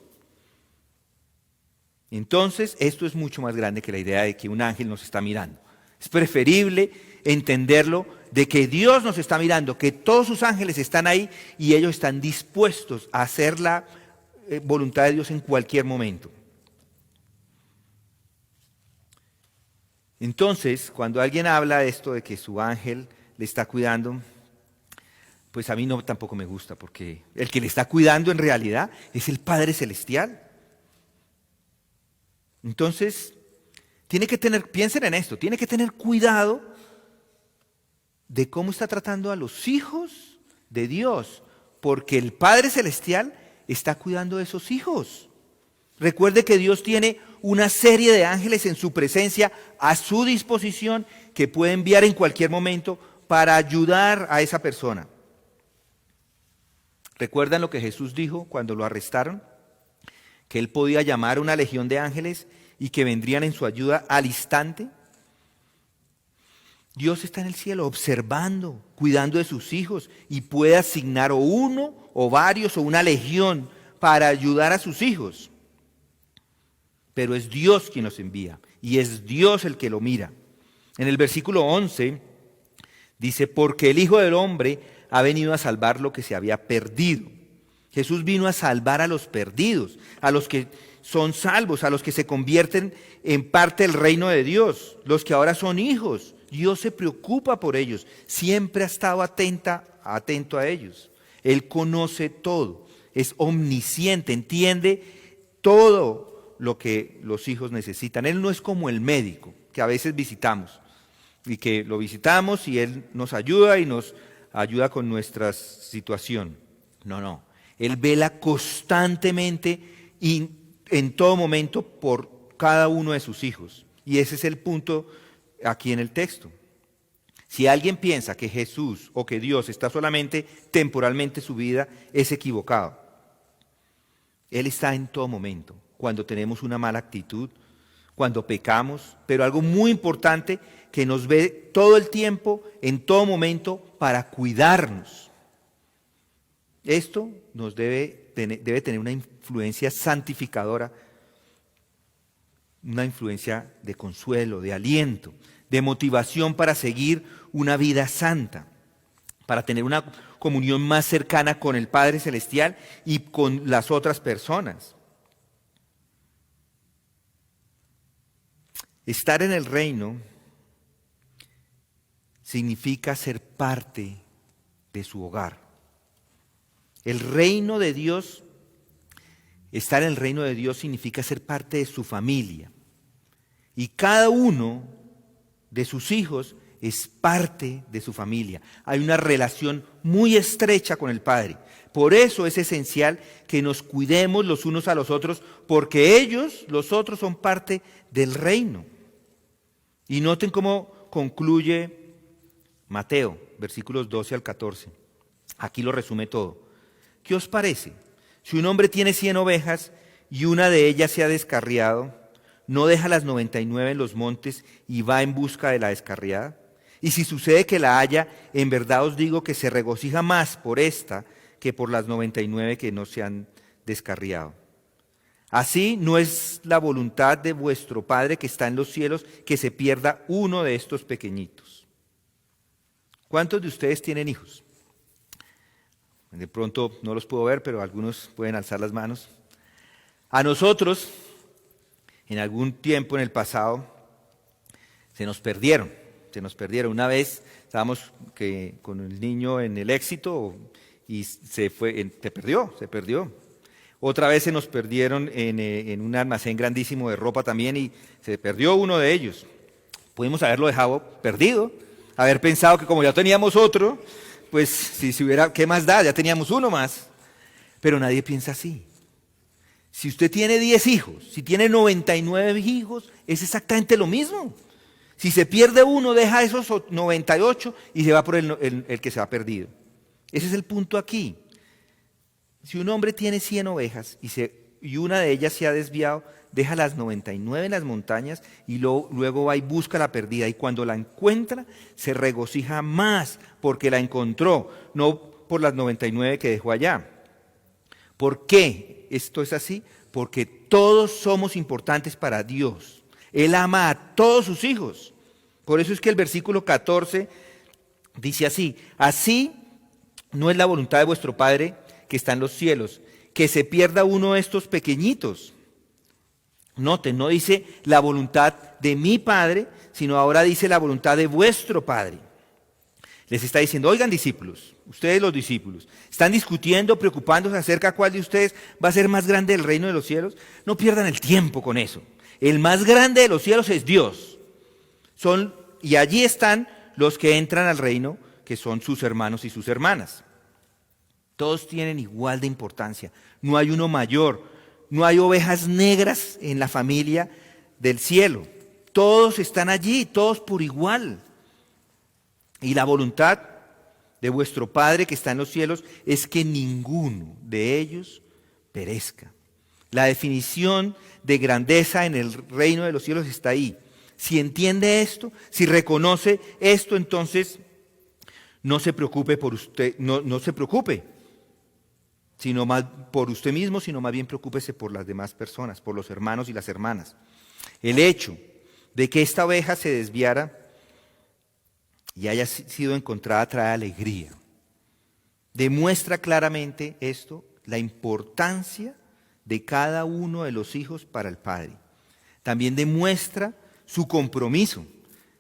Entonces, esto es mucho más grande que la idea de que un ángel nos está mirando. Es preferible entenderlo de que Dios nos está mirando, que todos sus ángeles están ahí y ellos están dispuestos a hacer la voluntad de Dios en cualquier momento. Entonces, cuando alguien habla de esto de que su ángel le está cuidando, pues a mí no tampoco me gusta, porque el que le está cuidando en realidad es el Padre Celestial. Entonces, piensen en esto, tiene que tener cuidado de cómo está tratando a los hijos de Dios, porque el Padre Celestial está cuidando de esos hijos. Recuerde que Dios tiene una serie de ángeles en su presencia a su disposición que puede enviar en cualquier momento para ayudar a esa persona. ¿Recuerdan lo que Jesús dijo cuando lo arrestaron? Que Él podía llamar a una legión de ángeles y que vendrían en su ayuda al instante. Dios está en el cielo observando, cuidando de sus hijos y puede asignar o uno o varios o una legión para ayudar a sus hijos. Pero es Dios quien los envía y es Dios el que lo mira. En el versículo 11 dice, porque el Hijo del Hombre ha venido a salvar lo que se había perdido. Jesús vino a salvar a los perdidos, a los que son salvos, a los que se convierten en parte del reino de Dios, los que ahora son hijos. Dios se preocupa por ellos, siempre ha estado atento a ellos. Él conoce todo, es omnisciente, entiende todo lo que los hijos necesitan. Él no es como el médico que a veces visitamos y que lo visitamos y Él nos ayuda y nos ayuda con nuestra situación. No. Él vela constantemente y en todo momento por cada uno de sus hijos. Y ese es el punto aquí en el texto. Si alguien piensa que Jesús o que Dios está solamente temporalmente en su vida, es equivocado. Él está en todo momento, cuando tenemos una mala actitud, cuando pecamos, pero algo muy importante, que nos ve todo el tiempo, en todo momento, para cuidarnos. Esto nos debe tener una influencia santificadora, una influencia de consuelo, de aliento, de motivación para seguir una vida santa, para tener una comunión más cercana con el Padre Celestial y con las otras personas. Estar en el reino significa ser parte de su hogar. El reino de Dios, estar en el reino de Dios significa ser parte de su familia. Y cada uno de sus hijos es parte de su familia. Hay una relación muy estrecha con el Padre. Por eso es esencial que nos cuidemos los unos a los otros, porque ellos, los otros, son parte del reino. Y noten cómo concluye Mateo, versículos 12 al 14. Aquí lo resume todo. ¿Qué os parece? Si un hombre tiene 100 ovejas y una de ellas se ha descarriado, ¿no deja las 99 en los montes y va en busca de la descarriada? Y si sucede que la haya, en verdad os digo que se regocija más por esta que por las 99 que no se han descarriado. Así no es la voluntad de vuestro Padre que está en los cielos que se pierda uno de estos pequeñitos. ¿Cuántos de ustedes tienen hijos? De pronto no los puedo ver, pero algunos pueden alzar las manos. A nosotros, en algún tiempo en el pasado, se nos perdieron. Una vez estábamos con el niño en el Éxito y se perdió. Otra vez se nos perdieron en un almacén grandísimo de ropa también y se perdió uno de ellos. Pudimos haberlo dejado perdido, haber pensado que como ya teníamos otro, pues si hubiera, ¿qué más da? Ya teníamos uno más. Pero nadie piensa así. Si usted tiene 10 hijos, si tiene 99 hijos, es exactamente lo mismo. Si se pierde uno, deja esos 98 y se va por el que se ha perdido. Ese es el punto aquí. Si un hombre tiene 100 ovejas y una de ellas se ha desviado, deja las 99 en las montañas y luego va y busca la perdida. Y cuando la encuentra, se regocija más porque la encontró, no por las 99 que dejó allá. ¿Por qué esto es así? Porque todos somos importantes para Dios. Él ama a todos sus hijos. Por eso es que el versículo 14 dice así: así no es la voluntad de vuestro Padre que está en los cielos, que se pierda uno de estos pequeñitos. Noten, no dice la voluntad de mi Padre, sino ahora dice la voluntad de vuestro Padre. Les está diciendo, oigan discípulos, ustedes los discípulos, están discutiendo, preocupándose acerca de cuál de ustedes va a ser más grande el reino de los cielos. No pierdan el tiempo con eso. El más grande de los cielos es Dios. Y allí están los que entran al reino, que son sus hermanos y sus hermanas. Todos tienen igual de importancia. No hay uno mayor. No hay ovejas negras en la familia del cielo. Todos están allí, todos por igual. Y la voluntad de vuestro Padre que está en los cielos es que ninguno de ellos perezca. La definición de grandeza en el reino de los cielos está ahí. Si entiende esto, si reconoce esto, entonces no se preocupe por usted, no se preocupe, sino más por usted mismo, sino más bien preocúpese por las demás personas, por los hermanos y las hermanas. El hecho de que esta oveja se desviara y haya sido encontrada trae alegría. Demuestra claramente esto, la importancia de cada uno de los hijos para el Padre. También demuestra su compromiso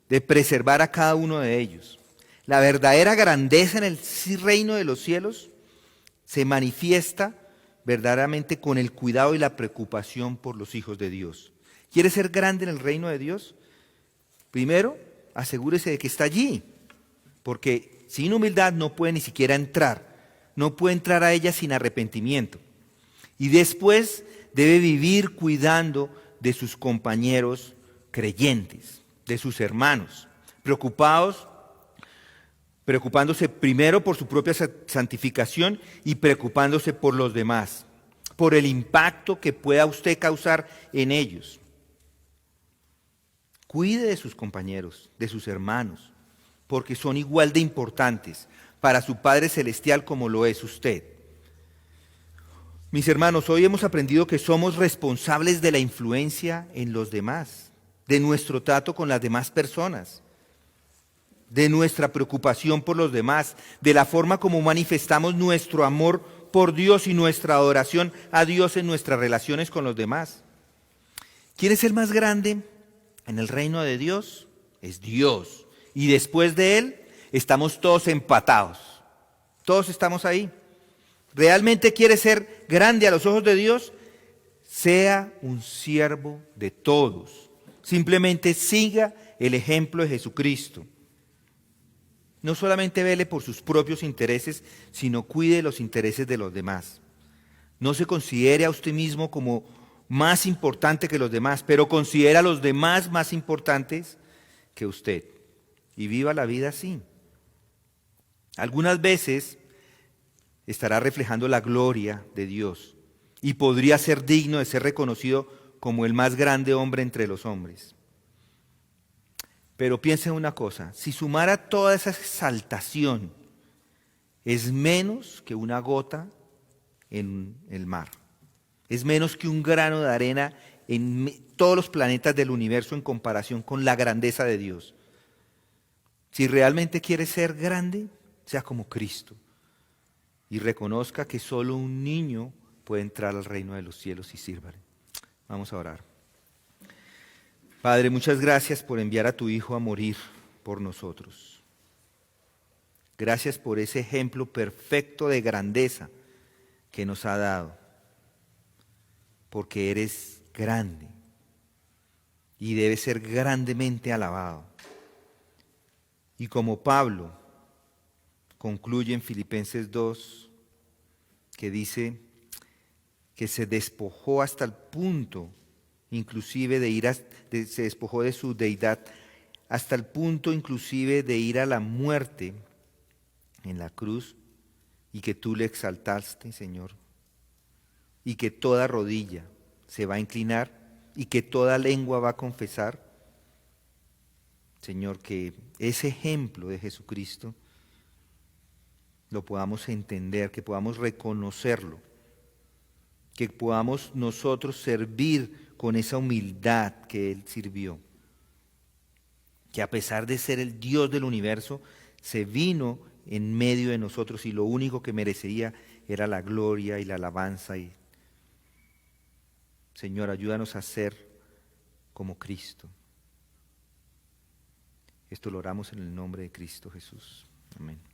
de preservar a cada uno de ellos. La verdadera grandeza en el reino de los cielos se manifiesta verdaderamente con el cuidado y la preocupación por los hijos de Dios. ¿Quiere ser grande en el reino de Dios? Primero, asegúrese de que está allí, porque sin humildad no puede ni siquiera entrar, no puede entrar a ella sin arrepentimiento. Y después debe vivir cuidando de sus compañeros creyentes, de sus hermanos, preocupándose primero por su propia santificación y preocupándose por los demás, por el impacto que pueda usted causar en ellos. Cuide de sus compañeros, de sus hermanos, porque son igual de importantes para su Padre Celestial como lo es usted. Mis hermanos, hoy hemos aprendido que somos responsables de la influencia en los demás, de nuestro trato con las demás personas, de nuestra preocupación por los demás, de la forma como manifestamos nuestro amor por Dios y nuestra adoración a Dios en nuestras relaciones con los demás. ¿Quién es el más grande en el reino de Dios? Es Dios. Y después de Él estamos todos empatados. Todos estamos ahí. ¿Realmente quiere ser grande a los ojos de Dios? Sea un siervo de todos. Simplemente siga el ejemplo de Jesucristo. No solamente vele por sus propios intereses, sino cuide los intereses de los demás. No se considere a usted mismo como más importante que los demás, pero considera a los demás más importantes que usted. Y viva la vida así. Algunas veces estará reflejando la gloria de Dios y podría ser digno de ser reconocido como el más grande hombre entre los hombres. Pero piense en una cosa, si sumara toda esa exaltación, es menos que una gota en el mar, es menos que un grano de arena en todos los planetas del universo en comparación con la grandeza de Dios. Si realmente quiere ser grande, sea como Cristo y reconozca que solo un niño puede entrar al reino de los cielos y sírvale. Vamos a orar. Padre, muchas gracias por enviar a tu Hijo a morir por nosotros. Gracias por ese ejemplo perfecto de grandeza que nos ha dado, porque eres grande y debes ser grandemente alabado. Y como Pablo concluye en Filipenses 2, que dice que se despojó hasta el punto inclusive se despojó de su deidad hasta el punto inclusive de ir a la muerte en la cruz, y que tú le exaltaste, Señor, y que toda rodilla se va a inclinar y que toda lengua va a confesar, Señor, que ese ejemplo de Jesucristo lo podamos entender, que podamos reconocerlo, que podamos nosotros servir con esa humildad que Él sirvió, que a pesar de ser el Dios del universo, se vino en medio de nosotros y lo único que merecería era la gloria y la alabanza. Y Señor, ayúdanos a ser como Cristo. Esto lo oramos en el nombre de Cristo Jesús. Amén.